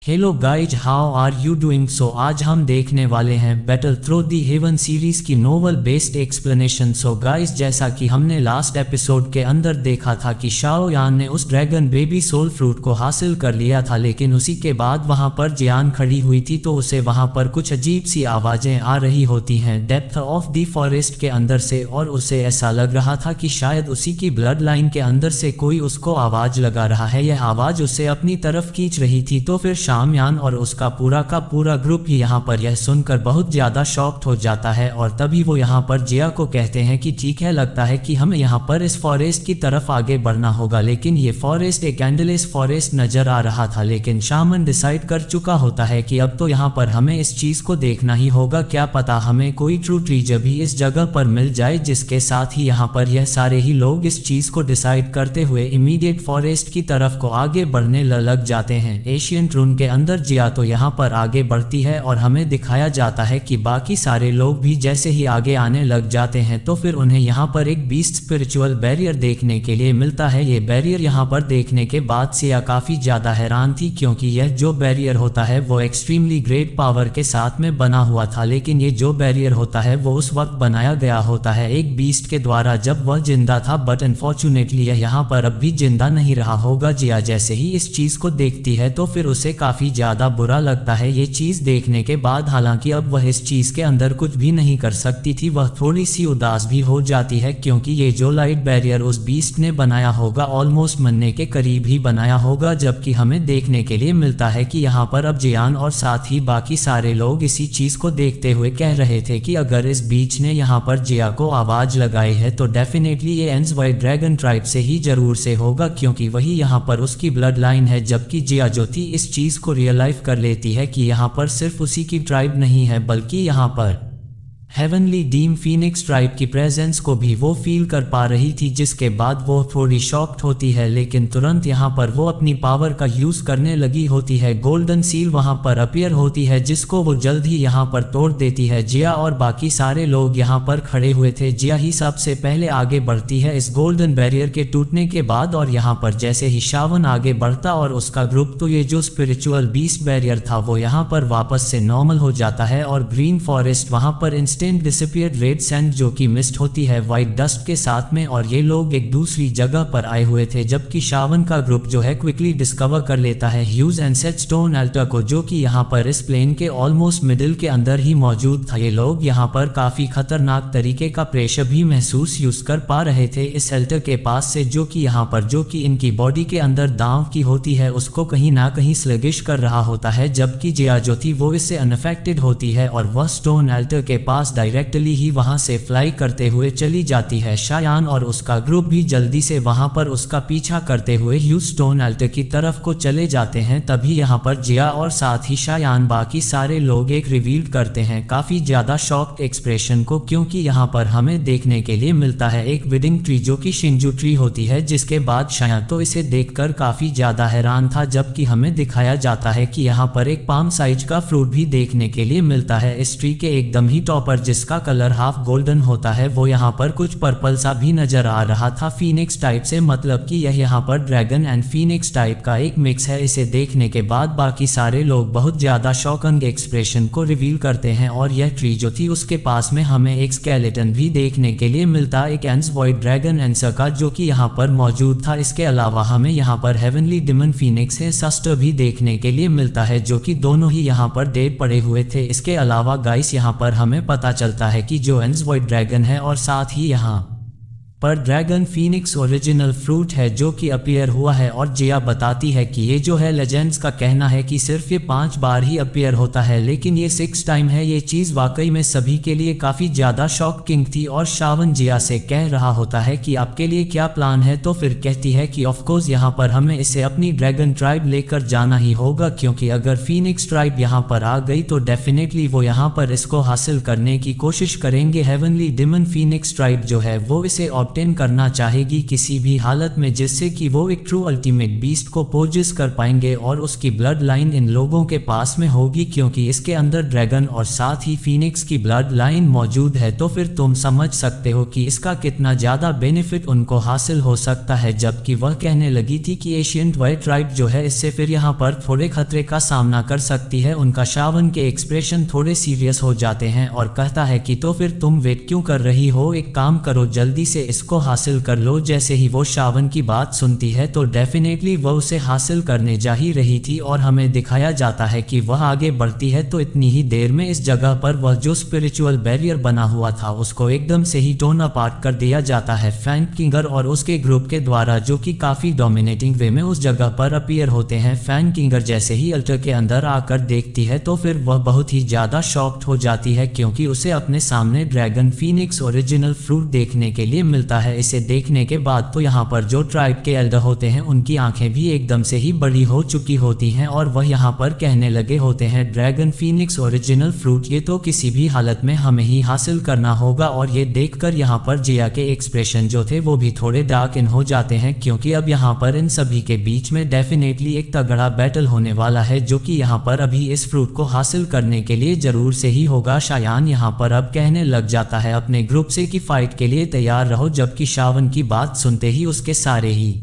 Hello guys, how are you doing? So आज हम देखने वाले हैं battle through the heaven series की novel based explanation. So guys, जैसा कि हमने लास्ट एपिसोड के अंदर देखा था कि शाओ यान ने उस ड्रैगन बेबी सोल फ्रूट को हासिल कर लिया था, लेकिन उसी के बाद वहां पर जियान खड़ी हुई थी तो उसे वहां पर कुछ अजीब सी आवाजें आ रही होती हैं डेप्थ ऑफ दी फॉरेस्ट के अंदर से, और उसे ऐसा लग रहा था कि शायद उसी की ब्लड लाइन के अंदर से कोई उसको आवाज लगा रहा है। यह आवाज उसे अपनी तरफ खींच रही थी। तो फिर शामयान और उसका पूरा का पूरा ग्रुप ही यहाँ पर यह सुनकर बहुत ज्यादा शॉक्ड हो जाता है, और तभी वो यहाँ पर जिया को कहते हैं कि ठीक है, लगता है कि हमें यहाँ पर इस फॉरेस्ट की तरफ आगे बढ़ना होगा। लेकिन ये फॉरेस्ट एक एंडलेस फॉरेस्ट नजर आ रहा था, लेकिन शामन डिसाइड कर चुका होता है कि अब तो यहाँ पर हमें इस चीज को देखना ही होगा। क्या पता हमें कोई ट्रू ट्रीजर भी इस जगह पर मिल जाए। जिसके साथ ही यहाँ पर यह सारे ही लोग इस चीज को डिसाइड करते हुए इमीडिएट फॉरेस्ट की तरफ को आगे बढ़ने लग जाते हैं। एशियंट रून के अंदर जिया तो यहाँ पर आगे बढ़ती है और हमें दिखाया जाता है कि बाकी सारे लोग भी जैसे ही आगे आने लग जाते हैं तो फिर उन्हें यहाँ पर एक बीस्ट स्पिरिचुअल बैरियर देखने के लिए मिलता है। ये बैरियर यहाँ पर देखने के बाद सिया काफी ज्यादा हैरान थी, क्योंकि यह जो बैरियर होता है वो एक्सट्रीमली ग्रेट पावर के साथ में बना हुआ था। लेकिन ये जो बैरियर होता है वो उस वक्त बनाया गया होता है एक बीस्ट के द्वारा जब वह जिंदा था, बट अनफॉर्चुनेटली यह यहाँ पर अब भी जिंदा नहीं रहा होगा। जिया जैसे ही इस चीज को देखती है तो फिर उसे काफी ज्यादा बुरा लगता है ये चीज देखने के बाद। हालांकि अब वह इस चीज के अंदर कुछ भी नहीं कर सकती थी, वह थोड़ी सी उदास भी हो जाती है, क्योंकि ये जो लाइट बैरियर उस बीस्ट ने बनाया होगा ऑलमोस्ट मरने के करीब ही बनाया होगा। जबकि हमें देखने के लिए मिलता है कि यहाँ पर अब जियान और साथ ही बाकी सारे लोग इसी चीज को देखते हुए कह रहे थे कि अगर इस बीच ने यहाँ पर जिया को आवाज लगाई है तो डेफिनेटली ये एंड्स वाइट ड्रैगन ट्राइब से ही जरूर से होगा, क्योंकि वही यहाँ पर उसकी ब्लड लाइन है। जबकि जिया जो थी इस चीज को रियलाइज कर लेती है कि यहाँ पर सिर्फ उसी की ट्राइब नहीं है, बल्कि यहाँ पर हेवनली डीम फीनिक्स ट्राइब की प्रेजेंस को भी वो फील कर पा रही थी। जिसके बाद वो थोड़ी शॉक्ड होती है, लेकिन तुरंत यहाँ पर वो अपनी पावर का यूज करने लगी होती है। गोल्डन सील वहाँ पर अपीयर होती है जिसको वो जल्द ही यहाँ पर तोड़ देती है। जिया और बाकी सारे लोग यहाँ पर खड़े हुए थे। जिया ही सबसे पहले आगे बढ़ती है इस गोल्डन बैरियर के टूटने के बाद, और यहाँ पर जैसे ही शावन आगे बढ़ता और उसका ग्रुप, तो ये जो स्पिरिचुअल बीस्ट बैरियर था वो यहाँ पर वापस से नॉर्मल हो जाता है और ग्रीन फॉरेस्ट वहाँ पर डिसअपीयर्ड रेड सैंड जो कि मिस्ट होती है व्हाइट डस्ट के साथ में, और ये लोग एक दूसरी जगह पर आए हुए थे। जबकि शावन का ग्रुप जो है क्विकली डिस्कवर कर लेता है huge and set stone alter को, जो कि यहाँ पर इस प्लेन के ऑलमोस्ट मिडिल के अंदर ही मौजूद था। ये लोग यहाँ पर काफी खतरनाक तरीके का प्रेशर भी महसूस यूज कर पा रहे थे इस अल्टर के पास से, जो कि यहाँ पर जो कि इनकी बॉडी के अंदर दांव की होती है उसको कहीं ना कहीं स्लगिश कर रहा होता है। जबकि जिया जो थी वो इससे अनअफेक्टेड होती है और वह स्टोन अल्टर के पास डायरेक्टली ही वहां से फ्लाई करते हुए चली जाती है। शायान और उसका ग्रुप भी जल्दी से वहां पर उसका पीछा करते हुए ह्यूज स्टोन अल्टर की तरफ को चले जाते हैं। तभी यहां पर जिया और साथ ही शायान बाकी सारे लोग एक रिवील करते हैं काफी ज्यादा शॉक्ड एक्सप्रेशन को, क्योंकि यहां पर हमें देखने के लिए मिलता है एक विडिंग ट्री जो कि शिंजू ट्री होती है। जिसके बाद शायान तो इसे देखकर काफी ज्यादा हैरान था, जबकि हमें दिखाया जाता है कि यहाँ पर एक पाम साइज का फ्रूट भी देखने के लिए मिलता है इस ट्री के एकदम ही टॉपर, जिसका कलर हाफ गोल्डन होता है। वो यहाँ पर कुछ पर्पल सा भी नजर आ रहा था फीनिक्स टाइप से, मतलब कि यह यहाँ पर ड्रैगन एंड फीनिक्स टाइप का एक मिक्स है। इसे देखने के बाद बाकी सारे लोग बहुत ज्यादा शॉकिंग एक्सप्रेशन को रिवील करते हैं, और यह ट्री जो थी उसके पास में हमें एक स्केलेटन भी देखने के लिए मिलता है, एक एंड्स वाइट ड्रैगन एंसर का, जो कि यहाँ पर मौजूद था। इसके अलावा हमें यहाँ पर हेवनली डिमन फीनिक्स है सस्टर भी देखने के लिए मिलता है, जो कि दोनों ही यहाँ पर डेड पड़े हुए थे। इसके अलावा गाइस यहाँ पर हमें पता चलता है कि जो एंड्स वाइट ड्रैगन है और साथ ही यहाँ पर ड्रैगन फीनिक्स ओरिजिनल फ्रूट है जो कि अपीयर हुआ है। और जिया बताती है कि ये जो है लेजेंड्स का कहना है कि सिर्फ ये 5 बार ही अपीयर होता है, लेकिन ये 6 टाइम है। ये चीज वाकई में सभी के लिए काफी ज्यादा शॉकिंग थी। और शावन जिया से कह रहा होता है कि आपके लिए क्या प्लान है, तो फिर कहती है कि ऑफकोर्स यहाँ पर हमें इसे अपनी ड्रैगन ट्राइब लेकर जाना ही होगा, क्योंकि अगर फीनिक्स ट्राइब यहाँ पर आ गई तो डेफिनेटली वो यहाँ पर इसको हासिल करने की कोशिश करेंगे। हेवनली डिमन फीनिक्स ट्राइब जो है वो इसे ऑब्टेन करना चाहेगी किसी भी हालत में, जिससे कि वो एक ट्रू अल्टीमेट बीस्ट को पोजेस कर पाएंगे और उसकी ब्लड लाइन इन लोगों के पास में होगी, क्योंकि इसके अंदर ड्रैगन और साथ ही फीनिक्स की ब्लड लाइन मौजूद है। तो फिर तुम समझ सकते हो कि इसका कितना ज्यादा बेनिफिट उनको हासिल हो सकता है। जबकि वह कहने लगी थी कि एशियंट वाइट ट्राइब जो है इससे फिर यहाँ पर थोड़े खतरे का सामना कर सकती है। उनका शावन के एक्सप्रेशन थोड़े सीरियस हो जाते हैं और कहता है कि तो फिर तुम वेट क्यों कर रही हो, एक काम करो जल्दी से इसको हासिल कर लो। जैसे ही वो शावन की बात सुनती है तो डेफिनेटली वह उसे हासिल करने जा ही रही थी और हमें दिखाया जाता है कि वह आगे बढ़ती है तो इतनी ही देर में इस जगह पर वह जो स्पिरिचुअल बैरियर बना हुआ था उसको एकदम से ही टोन अपार्ट कर दिया जाता है फैंग किंगर और उसके ग्रुप के द्वारा, जो कि काफी डोमिनेटिंग वे में उस जगह पर अपीयर होते हैं। फैंग किंगर जैसे ही अल्टर के अंदर आकर देखती है तो फिर वह बहुत ही ज्यादा शॉक्ड हो जाती है, क्योंकि उसे अपने सामने ड्रैगन फीनिक्स ओरिजिनल फ्रूट देखने के लिए मिलता है। इसे देखने के बाद तो यहाँ पर जो ट्राइब के एल्डर होते हैं उनकी आंखें भी एकदम से ही बड़ी हो चुकी होती हैं और वह यहाँ पर कहने लगे होते हैं ड्रैगन फीनिक्स ओरिजिनल फ्रूट ये तो किसी भी हालत में हमें ही हासिल करना होगा। और ये देखकर यहाँ पर जिया के एक्सप्रेशन जो थे वो भी थोड़े डार्क इन हो जाते हैं, क्योंकि अब यहाँ पर इन सभी के बीच में डेफिनेटली एक तगड़ा बैटल होने वाला है, जो कि यहाँ पर अभी इस फ्रूट को हासिल करने के लिए जरूर से ही होगा। शायान यहाँ पर अब कहने लग जाता है अपने ग्रुप से कि फाइट के लिए तैयार रहो, जबकि शावन की बात सुनते ही उसके सारे ही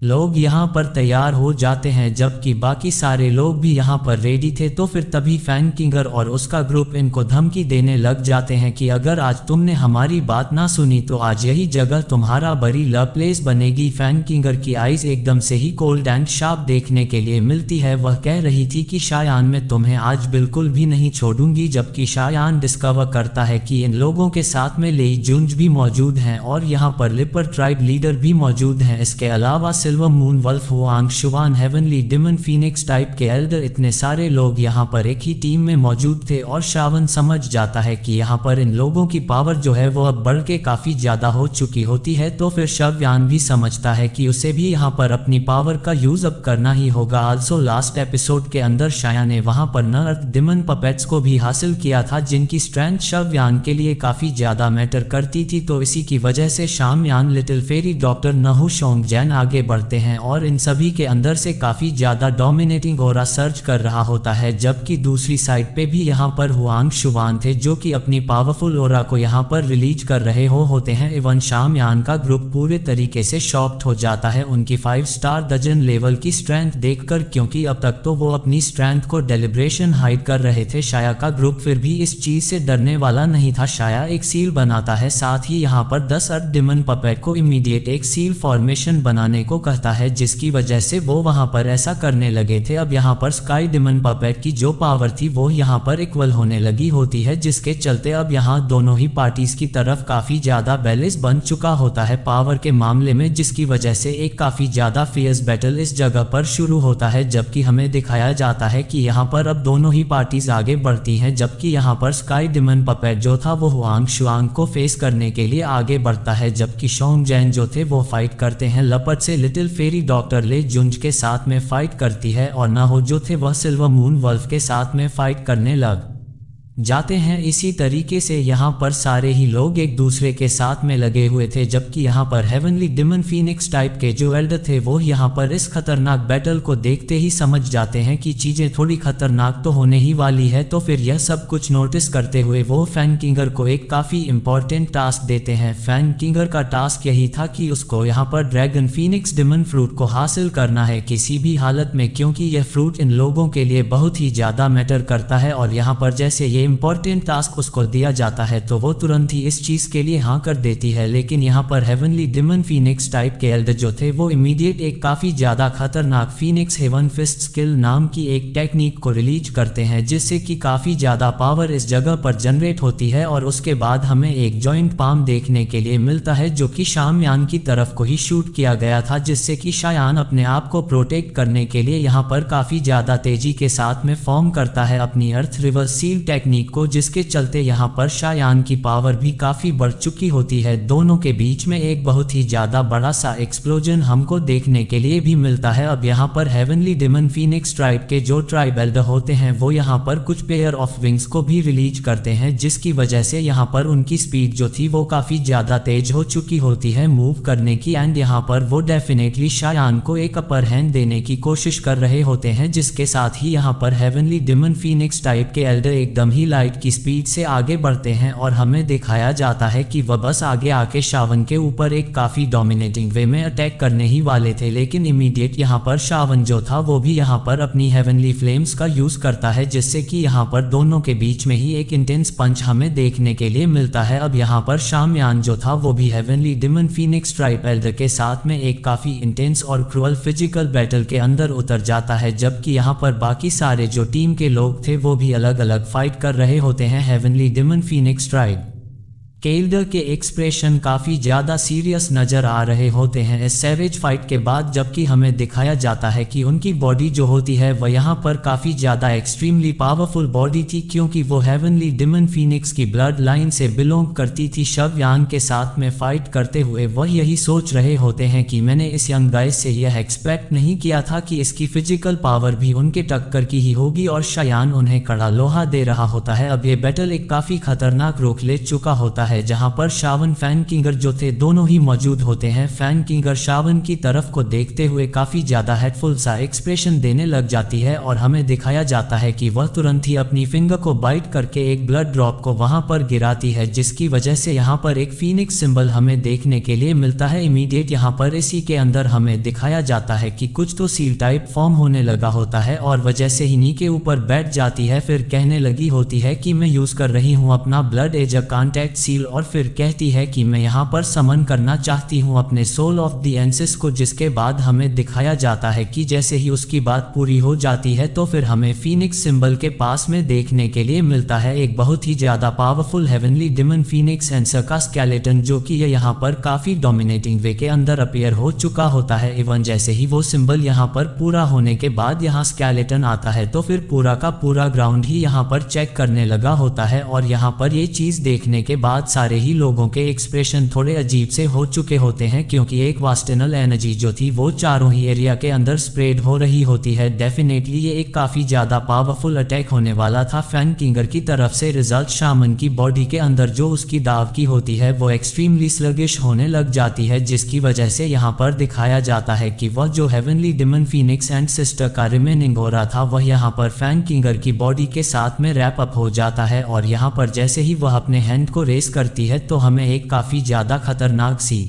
लोग यहाँ पर तैयार हो जाते हैं, जबकि बाकी सारे लोग भी यहाँ पर रेडी थे। तो फिर तभी फैंग किंगर और उसका ग्रुप इनको धमकी देने लग जाते हैं कि अगर आज तुमने हमारी बात ना सुनी तो आज यही जगह तुम्हारा बरी ल प्लेस बनेगी। फैंग किंगर की आईज एकदम से ही कोल्ड एंड शार्प देखने के लिए मिलती है। वह कह रही थी कि शायान मैं तुम्हें आज बिल्कुल भी नहीं छोड़ूंगी, जबकि शायान डिस्कवर करता है कि इन लोगों के साथ में लेई जुंज भी मौजूद हैं और यहाँ पर लिपर ट्राइब लीडर भी मौजूद हैं। इसके अलावा silver moon wolf Huang Shuan heavenly demon phoenix type के एल्डर, इतने सारे लोग यहाँ पर एक ही टीम में मौजूद थे। और शावन समझ जाता है कि यहाँ पर इन लोगों की पावर जो है वो अब बढ़ के काफी ज्यादा हो चुकी होती है। तो फिर शव्यान भी समझता है कि उसे भी यहाँ पर अपनी पावर का यूज अप करना ही होगा। आल्सो लास्ट एपिसोड के अंदर शाया ने वहाँ पर नर्थ डिमन पपेट्स को भी हासिल किया था, जिनकी स्ट्रेंथ शव्यान के लिए काफी ज्यादा मैटर करती थी। तो इसी की वजह से शामयान लिटिल फेरी डॉक्टर नहू शोंग जैन आगे बढ़ते हैं और इन सभी के अंदर से काफी ज्यादा डोमिनेटिंग ऑरा सर्च कर रहा होता है। जबकि दूसरी साइड पे भी यहाँ पर हुआंग शुवान थे, जो कि अपनी पावरफुल ऑरा को यहाँ पर रिलीज कर रहे होते हैं। इवन शामयान का ग्रुप पूरे तरीके से शॉक्ड हो जाता है उनकी 5 स्टार दर्जन लेवल की स्ट्रेंथ देखकर, क्योंकि अब तक तो वो अपनी स्ट्रेंथ को डेलिब्रेशन हाइड कर रहे थे। शाया का ग्रुप फिर भी इस चीज से डरने वाला नहीं था। शाया एक सील बनाता है, साथ ही यहाँ पर 10 अर्थ डिमन पपेट को इमीडिएट एक सील फॉर्मेशन बनाने को कहता है, जिसकी वजह से वो वहां पर ऐसा करने लगे थे। अब यहाँ पर स्काई डिमन पपेट की जो पावर थी वो यहाँ पर इक्वल होने लगी होती है, जिसके चलते अब यहाँ दोनों ही पार्टीज की तरफ काफी ज्यादा बैलेंस बन चुका होता है पावर के मामले में, जिसकी वजह से एक काफी ज्यादा फियर्स बैटल इस जगह पर शुरू होता है। जबकि हमें दिखाया जाता है कि यहाँ पर अब दोनों ही पार्टीज आगे बढ़ती हैं, जबकि यहाँ पर स्काई डिमन पपेट जो था वो हुआंग शुआंग को फेस करने के लिए आगे बढ़ता है, जबकि शोंग जैन जो थे वो फाइट करते हैं लपट से लिटिल फेरी डॉक्टर ले जुंज के साथ में फाइट करती है और नाहो जो थे वह सिल्वर मून वल्फ के साथ में फाइट करने लग जाते हैं। इसी तरीके से यहाँ पर सारे ही लोग एक दूसरे के साथ में लगे हुए थे, जबकि यहाँ पर हेवनली डिमन फीनिक्स टाइप के जो एल्डर थे वो यहाँ पर इस खतरनाक बैटल को देखते ही समझ जाते हैं कि चीजें थोड़ी खतरनाक तो होने ही वाली है। तो फिर यह सब कुछ नोटिस करते हुए वो फैंग किंगर को एक काफी इंपॉर्टेंट टास्क देते हैं। फैंग किंगर का टास्क यही था कि उसको यहाँ पर ड्रैगन फीनिक्स डिमन फ्रूट को हासिल करना है किसी भी हालत में, क्योंकि यह फ्रूट इन लोगों के लिए बहुत ही ज्यादा मैटर करता है। और यहाँ पर जैसे ये इंपॉर्टेंट टास्क उसको दिया जाता है तो वो तुरंत ही इस चीज के लिए हाँ कर देती है। लेकिन यहाँ पर हेवनली डिमन फीनिक्स टाइप के एल्डर जो थे वो इमीडिएट एक काफी ज्यादा खतरनाक फीनिक्स हेवन फिस्ट स्किल नाम की एक टेक्निक को रिलीज करते हैं, जिससे कि काफी ज्यादा पावर इस जगह पर जनरेट होती है। और उसके बाद हमें एक जॉइंट पाम देखने के लिए मिलता है, जो कि शामयान की तरफ को ही शूट किया गया था, जिससे कि शायान अपने आप को प्रोटेक्ट करने के लिए यहाँ पर काफी ज्यादा तेजी के साथ में फॉर्म करता है अपनी अर्थ रिवर्स सील टेक्निक टेक्निक को, जिसके चलते यहाँ पर शायान की पावर भी काफी बढ़ चुकी होती है। दोनों के बीच में एक बहुत ही ज्यादा बड़ा सा एक्सप्लोजन हमको देखने के लिए भी मिलता है। अब यहाँ पर हेवनली डेमन फीनिक्स ट्राइब के जो ट्राइब एल्डर होते हैं वो यहाँ पर कुछ पेयर ऑफ विंग्स को भी रिलीज करते हैं, जिसकी वजह से यहाँ पर उनकी स्पीड जो थी वो काफी ज्यादा तेज हो चुकी होती है मूव करने की। एंड यहाँ पर वो डेफिनेटली शायान को एक अपर हैंड देने की कोशिश कर रहे होते हैं, जिसके साथ ही यहाँ पर हेवनली डेमन फीनिक्स टाइप के एल्डर एकदम ही लाइट की स्पीड से आगे बढ़ते हैं और हमें दिखाया जाता है कि वह बस आगे आके शावन के ऊपर एक काफी डोमिनेटिंग वे में अटैक करने ही वाले थे। लेकिन इमीडिएट यहाँ पर शावन जो था वो भी यहाँ पर अपनी हेवनली फ्लेम्स का यूज करता है, जिससे कि यहाँ पर दोनों के बीच में ही एक इंटेंस पंच हमें देखने के लिए मिलता है। अब यहाँ पर शामयान जो था वो भी heavenly demon phoenix tribe elder के साथ में एक काफी इंटेंस और क्रूअल फिजिकल बैटल के अंदर उतर जाता है, जबकि यहाँ पर बाकी सारे जो टीम के लोग थे वो भी अलग अलग फाइट कर रहे होते हैं। हेवनली डेमन फीनिक्स ट्राइब के एल्डर के एक्सप्रेशन काफी ज्यादा सीरियस नजर आ रहे होते हैं इस सैवेज फाइट के बाद, जबकि हमें दिखाया जाता है कि उनकी बॉडी जो होती है वह यहाँ पर काफी ज्यादा एक्सट्रीमली पावरफुल बॉडी थी, क्योंकि वो हेवनली डेमन फीनिक्स की ब्लड लाइन से बिलोंग करती थी। शवयान के साथ में फाइट करते हुए वह यही सोच रहे होते हैं कि मैंने इस यंग गाइस से यह एक्सपेक्ट नहीं किया था कि इसकी फिजिकल पावर भी उनके टक्कर की ही होगी, और शायान उन्हें कड़ा लोहा दे रहा होता है। अब ये बैटल एक काफी खतरनाक रुख ले चुका होता है, जहां पर शावन फैन किंगर जो थे दोनों ही मौजूद होते हैं। फैन किंगर शावन की तरफ को देखते हुए काफी ज्यादा हेटफुल सा एक्सप्रेशन देने लग जाती है और हमें दिखाया जाता है कि वह तुरंत ही अपनी फिंगर को बाइट करके एक ब्लड ड्रॉप को वहां पर गिराती है, जिसकी वजह से यहां पर एक फीनिक्स सिंबल हमें देखने के लिए मिलता है। इमीडिएट यहां पर इसी के अंदर हमें दिखाया जाता है कि कुछ तो सील टाइप फॉर्म होने लगा होता है और वजह से ही नी के ऊपर बैठ जाती है। फिर कहने लगी होती है कि मैं यूज कर रही हूँ अपना blood as a contact seal, और फिर कहती है कि मैं यहाँ पर समन करना चाहती हूँ अपने सोल ऑफ द एंसेस को, जिसके बाद हमें दिखाया जाता है कि जैसे ही उसकी बात पूरी हो जाती है तो फिर हमें फीनिक्स सिंबल के पास में देखने के लिए मिलता है एक बहुत ही ज्यादा पावरफुल हेवनली डेमन फीनिक्स एंसर का स्केलेटन, जो कि यहाँ पर काफी डोमिनेटिंग वे के अंदर अपीयर हो चुका होता है। इवन जैसे ही वो सिंबल यहाँ पर पूरा होने के बाद यहाँ स्केलेटन आता है तो फिर पूरा का पूरा ग्राउंड ही यहाँ पर चेक करने लगा होता है, और यहाँ पर ये चीज देखने के बाद सारे ही लोगों के एक्सप्रेशन थोड़े अजीब से हो चुके होते हैं, क्योंकि एक वास्टेनल एनर्जी जो थी वो चारों ही एरिया के अंदर स्प्रेड हो रही होती है। डेफिनेटली ये एक काफी ज्यादा पावरफुल अटैक होने वाला था फैन किंगर की तरफ से। रिजल्ट शामन की बॉडी के अंदर जो उसकी दाव की होती है वो एक्सट्रीमली स्लगिश होने लग जाती है, जिसकी वजह से यहाँ पर दिखाया जाता है कि वह जो heavenly demon phoenix and sister का रिमेनिंग हो रहा था वह यहाँ पर फैन किंगर की बॉडी के साथ में रैप अप हो जाता है। और यहाँ पर जैसे ही वह अपने हैंड को रेस करती है तो हमें एक काफी ज्यादा खतरनाक सी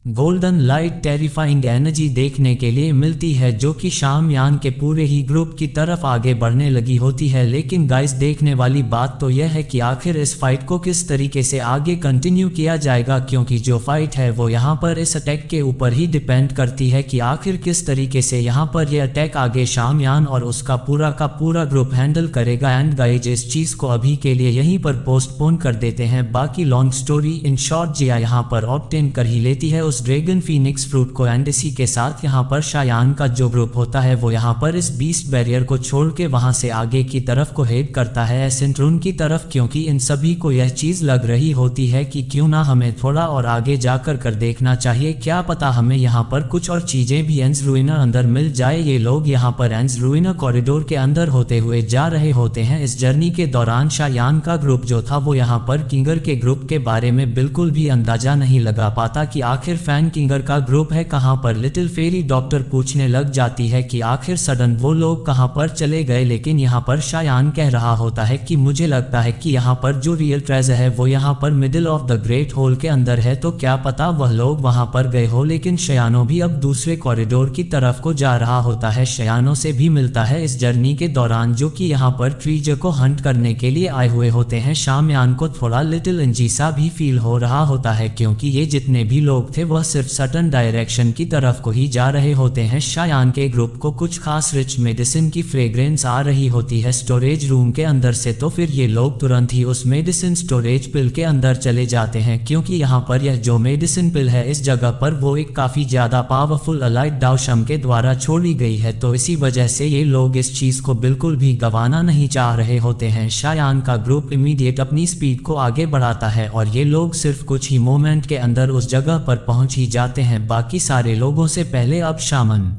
गोल्डन लाइट टेरिफाइंग एनर्जी देखने के लिए मिलती है, जो कि शामयान के पूरे ही ग्रुप की तरफ आगे बढ़ने लगी होती है। लेकिन गाइस देखने वाली बात तो यह है कि आखिर इस फाइट को किस तरीके से आगे कंटिन्यू किया जाएगा, क्योंकि जो फाइट है वो यहाँ पर इस अटैक के ऊपर ही डिपेंड करती है कि आखिर किस तरीके से यहाँ पर यह अटैक आगे शामयान और उसका पूरा का पूरा ग्रुप हैंडल करेगा। एंड गाइस इस चीज को अभी के लिए यहीं पर पोस्टपोन कर देते हैं। बाकी लॉन्ग स्टोरी इन शॉर्ट जिया यहाँ पर ऑब्टेन कर ही लेती है उस ड्रैगन फीनिक्स फ्रूट को, एंड इसी के साथ यहाँ पर शायान का जो ग्रुप होता है वो यहाँ पर इस बीस्ट बैरियर को छोड़ के वहां से आगे की तरफ को हेड करता है एसेंट्रून की तरफ, क्योंकि इन सभी को यह चीज लग रही होती है कि क्यों ना हमें थोड़ा और आगे जाकर कर देखना चाहिए, क्या पता हमें यहाँ पर कुछ और चीजें भी एंस रूइनर अंदर मिल जाए। ये लोग यहाँ पर एंस रूइनर कॉरिडोर के अंदर होते हुए जा रहे होते हैं। इस जर्नी के दौरान शायान का ग्रुप जो था वो यहाँ पर किंगर के ग्रुप के बारे में बिल्कुल भी अंदाजा नहीं लगा पाता कि आखिर फैन किंगर का ग्रुप है कहां पर। लिटिल फेरी डॉक्टर पूछने लग जाती है कि आखिर सडन वो लोग कहां पर चले गए, लेकिन यहाँ पर शायान कह रहा होता है कि मुझे लगता है कि यहाँ पर जो रियल ट्रेजर है वो यहाँ पर middle of the great hole के अंदर है, तो क्या पता वह लोग वहां पर गए हो। लेकिन शयानो भी अब दूसरे कॉरिडोर की तरफ को जा रहा होता है। शयानो से भी मिलता है इस जर्नी के दौरान, जो कि यहाँ पर ट्रीजर को हंट करने के लिए आए हुए होते हैं। शामयान को थोड़ा लिटिल अंजीसा भी फील हो रहा होता है, क्योंकि ये जितने भी लोग थे वह सिर्फ सटन डायरेक्शन की तरफ को ही जा रहे होते हैं। शायान के ग्रुप को कुछ खास रिच मेडिसिन की फ्रेग्रेंस आ रही होती है स्टोरेज रूम के अंदर से, तो फिर ये लोग तुरंत ही उस मेडिसिन स्टोरेज पिल के अंदर चले जाते हैं, क्योंकि यहाँ पर यह जो मेडिसिन पिल है इस जगह पर वो एक काफी ज्यादा पावरफुल अलाइट दाओशम के द्वारा छोड़ी गई है, तो इसी वजह से ये लोग इस चीज को बिल्कुल भी गंवाना नहीं चाह रहे होते हैं। शायान का ग्रुप इमीडिएट अपनी स्पीड को आगे बढ़ाता है और ये लोग सिर्फ कुछ ही मोमेंट के अंदर उस जगह पर पहुंच ही जाते हैं बाकी सारे लोगों से पहले। अब शामन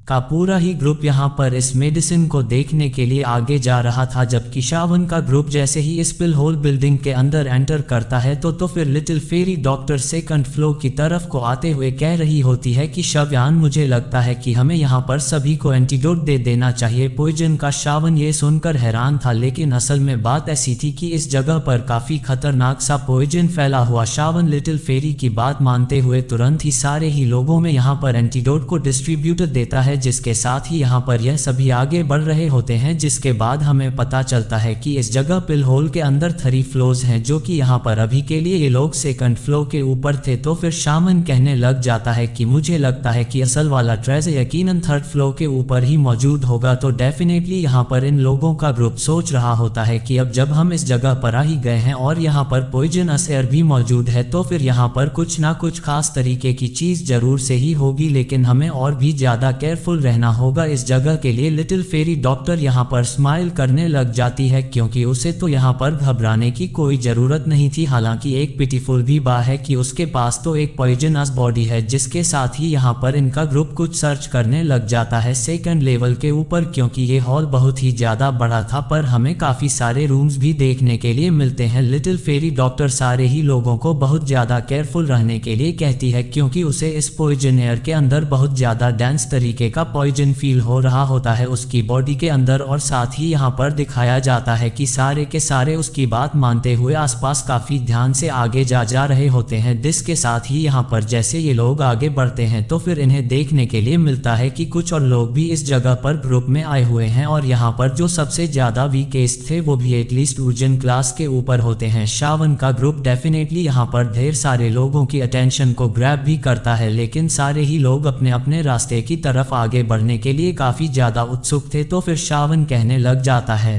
का पूरा ही ग्रुप यहाँ पर इस मेडिसिन को देखने के लिए आगे जा रहा था, जबकि शावन का ग्रुप जैसे ही इस पिल होल बिल्डिंग के अंदर एंटर करता है तो फिर little fairy doctor second floor की तरफ को आते हुए कह रही होती है कि शायान, मुझे लगता है कि हमें यहाँ पर सभी को एंटीडोट दे देना चाहिए पॉइजन का। शावन ये सुनकर हैरान था, लेकिन असल में बात ऐसी थी कि इस जगह पर काफी खतरनाक सा पॉइजन फैला हुआ। शावन लिटिल फेरी की बात मानते हुए तुरंत ही सारे ही लोगों में यहाँ पर एंटीडोट को डिस्ट्रीब्यूट देता है, जिसके साथ ही यहाँ पर यह सभी आगे बढ़ रहे होते हैं। जिसके बाद हमें पता चलता है कि इस जगह पिल होल के अंदर 3 फ्लोर्स हैं, जो कि यहाँ पर अभी के लिए ये लोग सेकंड फ्लोर के ऊपर थे। तो फिर शामन कहने लग जाता है कि मुझे लगता है कि असल वाला ट्रेजर यकीनन 3rd फ्लोर के ऊपर ही मौजूद होगा। तो डेफिनेटली यहाँ पर इन लोगों का ग्रुप सोच रहा होता है कि अब जब हम इस जगह पर आ ही गए हैं और यहाँ पर पॉइजनस एयर भी मौजूद है, तो फिर यहाँ पर कुछ ना कुछ खास तरीके की चीज जरूर से ही होगी, लेकिन हमें और भी ज्यादा केयरफुल रहना होगा इस जगह के लिए। लिटिल फेरी डॉक्टर यहाँ पर स्माइल करने लग जाती है, क्योंकि उसे तो यहाँ पर घबराने की कोई जरूरत नहीं थी। हालांकि एक पिटीफुल भी बात है कि उसके पास तो एक पॉइजनस बॉडी है। जिसके साथ ही यहाँ पर इनका ग्रुप कुछ सर्च करने लग जाता है सेकंड लेवल के ऊपर, क्योंकि ये हॉल बहुत ही ज्यादा बड़ा था, पर हमें काफी सारे रूम्स भी देखने के लिए मिलते हैं। लिटिल फेरी डॉक्टर सारे ही लोगों को बहुत ज्यादा केयरफुल रहने के लिए कहती है, क्योंकि उसे इस पॉइजन एयर के अंदर बहुत ज्यादा डेंस तरीके का पॉइजन फील हो रहा होता है उसकी बॉडी के अंदर। और साथ ही यहाँ पर दिखाया जाता है कि सारे के सारे उसकी बात मानते हुए आसपास काफी ध्यान से आगे जा रहे होते हैं। जिसके साथ ही यहाँ पर जैसे ये लोग आगे बढ़ते हैं तो फिर इन्हें देखने के लिए मिलता है कि कुछ और लोग भी इस जगह पर ग्रुप में आए हुए हैं, और यहाँ पर जो सबसे ज्यादा वीकेस्ट थे वो भी एटलीस्ट ऊर्जन क्लास के ऊपर होते हैं। शावन का ग्रुप डेफिनेटली यहाँ पर ढेर सारे लोगों की अटेंशन को ग्रैब भी करता है, लेकिन सारे ही लोग अपने अपने रास्ते की तरफ आगे बढ़ने के लिए काफी ज्यादा उत्सुक थे। तो फिर शावन कहने लग जाता है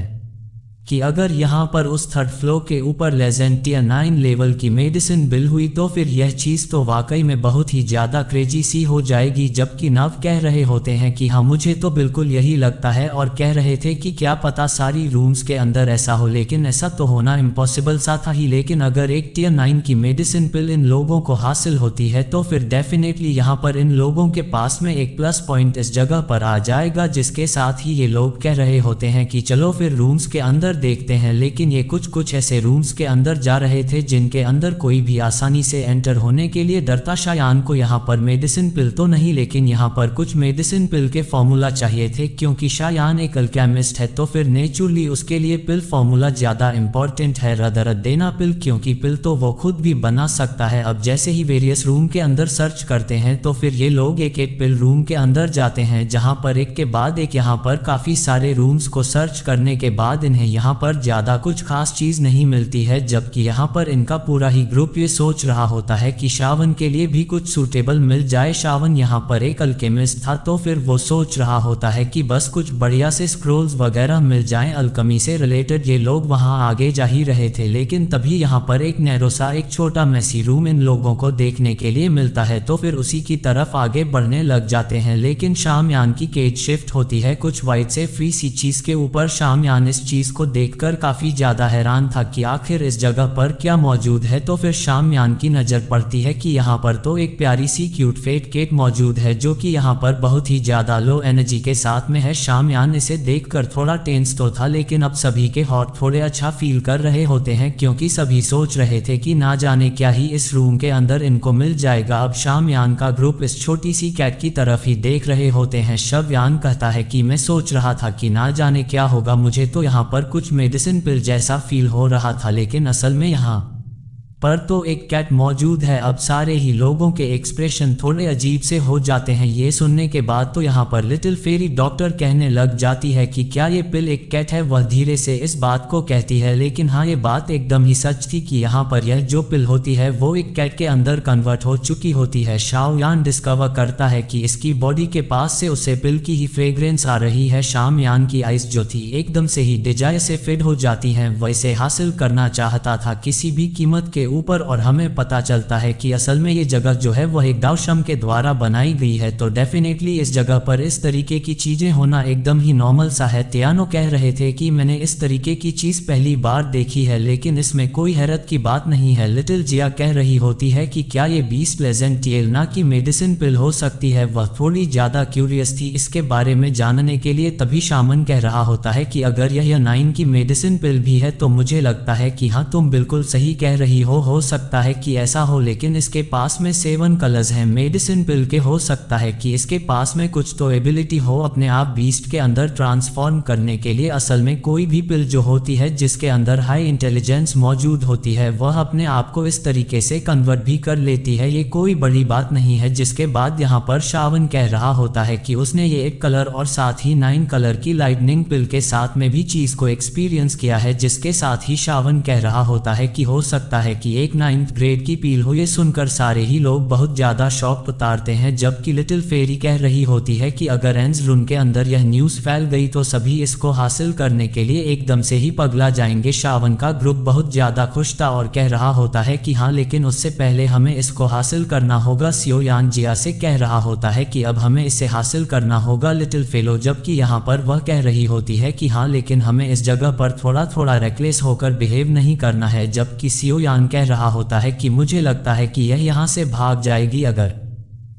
कि अगर यहाँ पर उस 3rd फ्लोर के ऊपर लेजेंड टियर 9 लेवल की मेडिसिन बिल हुई तो फिर यह चीज तो वाकई में बहुत ही ज्यादा क्रेजी सी हो जाएगी। जबकि नव कह रहे होते हैं कि हाँ, मुझे तो बिल्कुल यही लगता है, और कह रहे थे कि क्या पता सारी रूम्स के अंदर ऐसा हो, लेकिन ऐसा तो होना इम्पॉसिबल सा था ही। लेकिन अगर एक टियर 9 की मेडिसिन पिल इन लोगों को हासिल होती है तो फिर डेफिनेटली यहाँ पर इन लोगों के पास में एक प्लस पॉइंट इस जगह पर आ जाएगा। जिसके साथ ही ये लोग कह रहे होते हैं कि चलो फिर रूम्स के अंदर देखते हैं। लेकिन ये कुछ ऐसे रूम्स के अंदर जा रहे थे जिनके अंदर कोई भी आसानी से एंटर होने के लिए डरता। शायान को यहाँ पर मेडिसिन पिल तो नहीं, लेकिन यहाँ पर कुछ मेडिसिन पिल के फॉर्मूला चाहिए थे, क्योंकि शायान एक अल्केमिस्ट है, तो फिर नेचुरली उसके लिए पिल फॉर्मूला ज्यादा इंपॉर्टेंट है रदर देना पिल, क्योंकि पिल तो वो खुद भी बना सकता है। अब जैसे ही वेरियस रूम के अंदर सर्च करते हैं तो फिर ये लोग एक एक पिल रूम के अंदर जाते हैं, जहाँ पर एक के बाद एक यहाँ पर काफी सारे रूम्स को सर्च करने के बाद इन्हें यहाँ पर ज्यादा कुछ खास चीज नहीं मिलती है। जबकि यहाँ पर इनका पूरा ही ग्रुप ये सोच रहा होता है कि शावन के लिए भी कुछ सूटेबल मिल जाए। शावन यहाँ पर एक अल्केमिस्ट था, तो फिर वो सोच रहा होता है कि बस कुछ बढ़िया से स्क्रोल्स वगैरह मिल जाएं अल्केमी से रिलेटेड। ये लोग वहाँ आगे जा ही रहे थे, लेकिन तभी यहाँ पर एक नैरो सा एक छोटा मैसी रूम इन लोगों को देखने के लिए मिलता है, तो फिर उसी की तरफ आगे बढ़ने लग जाते हैं। लेकिन शामयान की केज शिफ्ट होती है कुछ वाइट से फ्री सी चीज के ऊपर। शामयान इस चीज को देखकर काफी ज्यादा हैरान था कि आखिर इस जगह पर क्या मौजूद है। तो फिर शामयान की नजर पड़ती है कि यहाँ पर तो एक प्यारी सी क्यूट फेट केट मौजूद है, जो कि यहाँ पर बहुत ही ज्यादा लो एनर्जी के साथ में है। शामयान इसे देखकर थोड़ा टेंस तो था, लेकिन अब सभी के हॉट थोड़े अच्छा फील कर रहे होते हैं, क्योंकि सभी सोच रहे थे कि ना जाने क्या ही इस रूम के अंदर इनको मिल जाएगा। अब शामयान का ग्रुप इस छोटी सी कैट की तरफ ही देख रहे होते हैं। शामयान कहता है कि मैं सोच रहा था कि ना जाने क्या होगा, मुझे तो यहाँ पर कुछ मेडिसिन पिल जैसा फील हो रहा था, लेकिन असल में यहाँ पर तो एक कैट मौजूद है। अब सारे ही लोगों के एक्सप्रेशन थोड़े अजीब से हो जाते हैं। ये सुनने के बाद तो यहाँ पर लिटिल फेरी डॉक्टर कहने लग जाती है कि क्या ये पिल एक कैट है। वह धीरे से इस बात को कहती है, लेकिन हाँ, ये बात एकदम ही सच थी कि यहाँ पर यह जो पिल होती है वो एक कैट के अंदर कन्वर्ट हो चुकी होती है। शाओयान डिस्कवर करता है कि इसकी बॉडी के पास से उसे पिल की ही फ्रेग्रेंस आ रही है। शामयान की आइज जो थी एकदम से ही डिजायर से फिड हो जाती हैं। वह इसे हासिल करना चाहता था किसी भी कीमत के ऊपर, और हमें पता चलता है कि असल में ये जगह जो है वह एक दावशम के द्वारा बनाई गई है। तो डेफिनेटली इस जगह पर इस तरीके की चीजें होना एकदम ही नॉर्मल सा है। तियानो कह रहे थे कि मैंने इस तरीके की चीज पहली बार देखी है, लेकिन इसमें कोई हैरत की बात नहीं है। लिटिल जिया कह रही होती है कि क्या ये 20 प्लेजेंट टेल ना कि मेडिसिन पिल हो सकती है। वह थोड़ी ज्यादा क्यूरियस थी इसके बारे में जानने के लिए। तभी शामन कह रहा होता है कि अगर यह 9 की मेडिसिन पिल भी है तो मुझे लगता है कि हाँ, तुम बिल्कुल सही कह रही हो सकता है कि ऐसा हो, लेकिन इसके पास में 7 कलर्स हैं मेडिसिन पिल के। हो सकता है कि इसके पास में कुछ तो एबिलिटी हो अपने आप बीस्ट के अंदर ट्रांसफॉर्म करने के लिए। असल में कोई भी पिल जो होती है जिसके अंदर हाई इंटेलिजेंस मौजूद होती है वह अपने आप को इस तरीके से कन्वर्ट भी कर लेती है। ये कोई बड़ी बात नहीं है। जिसके बाद यहाँ पर शावन कह रहा होता है कि उसने ये 1 कलर और साथ ही 9 कलर की लाइटनिंग पिल के साथ में भी चीज को एक्सपीरियंस किया है। जिसके साथ ही शावन कह रहा होता है कि हो सकता है कि एक 9th ग्रेड की पील हो। ये सुनकर सारे ही लोग बहुत ज्यादा शॉक उतारते हैं, जबकि लिटिल फेरी कह रही होती है कि अगर एंजलून के अंदर यह न्यूज फैल गई तो सभी इसको हासिल करने के लिए एकदम से ही पगला जाएंगे। शावन का ग्रुप बहुत ज्यादा खुश था और कह रहा होता है कि हाँ, लेकिन उससे पहले हमें इसको हासिल करना होगा। सियोयान जिया से कह रहा होता है कि अब हमें इसे हासिल करना होगा लिटिल फेलो, जबकि यहाँ पर वह कह रही होती है कि हाँ, लेकिन हमें इस जगह पर थोड़ा थोड़ा रेकलेस होकर बिहेव नहीं करना है। जबकि सियोयान कह रहा होता है कि मुझे लगता है कि यह यहाँ से भाग जाएगी अगर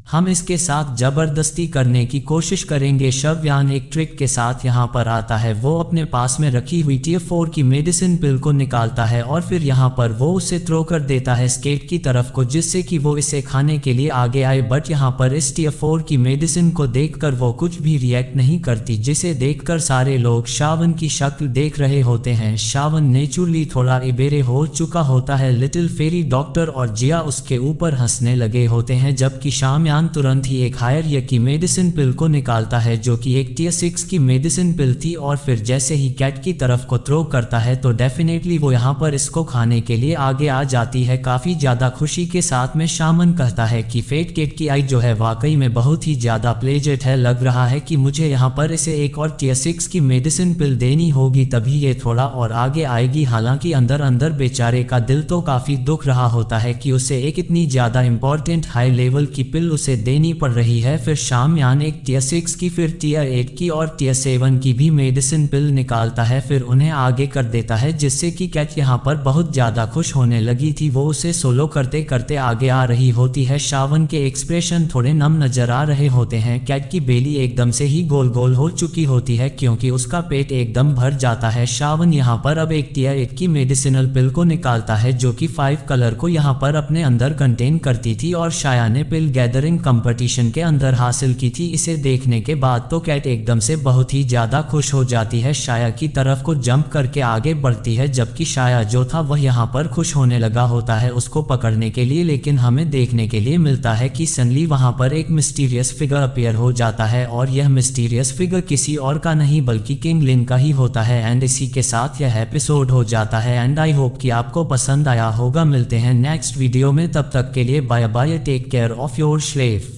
हम इसके साथ जबरदस्ती करने की कोशिश करेंगे। शवयान एक ट्रिक के साथ यहाँ पर आता है। वो अपने पास में रखी हुई टियर 4 की मेडिसिन पिल को निकालता है और फिर यहाँ पर वो उसे थ्रो कर देता है स्केट की तरफ को, जिससे कि वो इसे खाने के लिए आगे आए। बट यहाँ पर इस टियर 4 की मेडिसिन को देखकर वो कुछ भी रिएक्ट नहीं करती, जिसे देखकर सारे लोग शावन की शक्ल देख रहे होते हैं। शावन नेचुरली थोड़ा इबेरे हो चुका होता है। लिटिल फेरी डॉक्टर और जिया उसके ऊपर हंसने लगे होते हैं, जबकि शामयान तुरंत ही एक हायर ईयर की मेडिसिन पिल को निकालता है जो कि एक टियर 6 की मेडिसिन पिल थी, और फिर जैसे ही कैट की तरफ को थ्रो करता है तो डेफिनेटली वो यहाँ पर इसको खाने के लिए आगे आ जाती है। काफी ज्यादा खुशी के साथ में शामन कहता है कि फेट केट की आई जो है वाकई में बहुत ही ज्यादा प्लेजेंट है। लग रहा है कि मुझे यहाँ पर इसे एक और टियर 6 की मेडिसिन पिल देनी होगी, तभी ये थोड़ा और आगे आएगी। हालांकि अंदर अंदर बेचारे का दिल तो काफी दुख रहा होता है कि उसे एक इतनी ज्यादा इंपॉर्टेंट हाई लेवल की पिल उसे देनी पड़ रही है। फिर शामयान एक टियर 6 की, फिर टियर 8 की और टियर 7 की भी मेडिसिन पिल निकालता है, फिर उन्हें आगे कर देता है, जिससे कि कैट यहाँ पर बहुत ज्यादा खुश होने लगी थी। वो उसे सोलो करते करते आगे आ रही होती है। शावन के एक्सप्रेशन थोड़े नम नजर आ रहे होते हैं। कैट की बेली एकदम से ही गोल गोल हो चुकी होती है क्योंकि उसका पेट एकदम भर जाता है। शावन यहाँ पर अब एक टियर 8 की मेडिसिनल पिल को निकालता है जो कि 5 कलर को यहाँ पर अपने अंदर कंटेन करती थी और शाया ने पिल गैदरिंग कंपटीशन के अंदर हासिल की थी। इसे देखने के बाद तो कैट एकदम से बहुत ही ज्यादा खुश हो जाती है, शाया की तरफ को जंप करके आगे बढ़ती है, जबकि शाया जो था वह यहाँ पर खुश होने लगा होता है उसको पकड़ने के लिए। लेकिन हमें देखने के लिए मिलता है कि सडनली वहाँ पर एक मिस्टीरियस फिगर अपीयर हो जाता है, और यह मिस्टीरियस फिगर किसी और का नहीं बल्कि किंग लिन का ही होता है। एंड इसी के साथ यह एपिसोड हो जाता है। एंड आई होप कि आपको पसंद आया होगा। मिलते हैं नेक्स्ट वीडियो में, तब तक के लिए bye bye, take care of your slave.